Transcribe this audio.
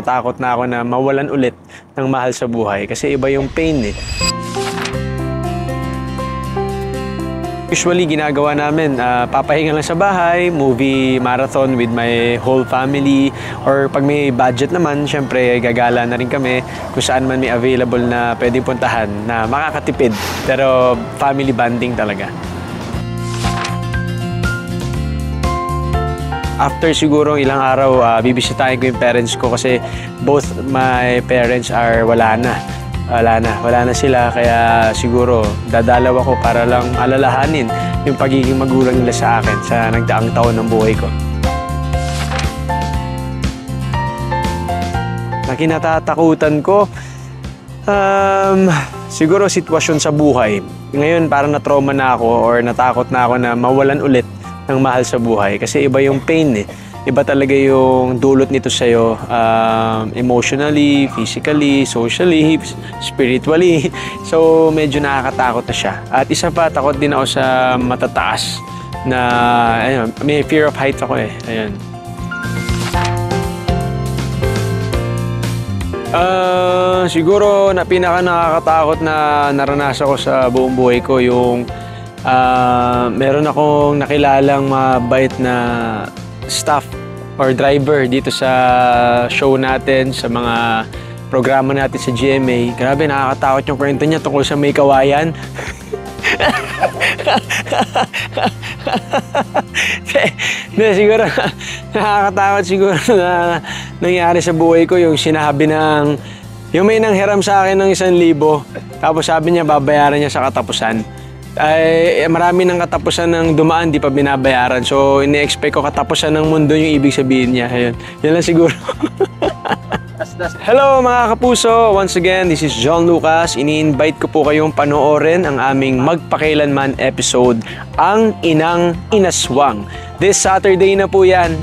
Natakot na ako na mawalan ulit ng mahal sa buhay kasi iba yung pain eh. Usually ginagawa namin, papahinga lang sa bahay, movie marathon with my whole family, or pag may budget naman, syempre gagala na rin kami kung saan man may available na pwedeng puntahan na makakatipid. Pero family bonding talaga. After siguro ilang araw, bibisitahin ko yung parents ko kasi both my parents are wala na sila, kaya siguro dadalaw ako para lang alalahanin yung pagiging magulang nila sa akin sa nagdaang taon ng buhay ko. Na kinatatakutan ko, siguro sitwasyon sa buhay. Ngayon parang na-trauma na ako or natakot na ako na mawalan ulit ng mahal sa buhay kasi iba yung pain eh. Iba talaga yung dulot nito sa'yo, emotionally, physically, socially, spiritually. So, medyo nakakatakot na siya. At isa pa, takot din ako sa matataas na, ayun, may fear of height ako eh. Ayun. Siguro na pinaka nakakatakot na naranasan ko sa buong buhay ko yung meron akong nakilalang mabait na staff or driver dito sa show natin, sa mga programa natin sa GMA. Grabe, nakakatakot yung kwento niya tungkol sa may kawayan. Siguro, nakakatakot siguro na nangyari sa buhay ko yung sinabi ng, yung may nanghiram sa akin ng 1,000, tapos sabi niya babayaran niya sa katapusan. Ay marami ng katapusan ng dumaan, di pa binabayaran. So, ini-expect ko katapusan ng mundo yung ibig sabihin niya. Ayun. Yan lang siguro. Hello mga kapuso! Once again, this is John Lucas. Ini-invite ko po kayong panoorin ang aming magpakailanman episode, Ang Inang Inaswang. This Saturday na po yan.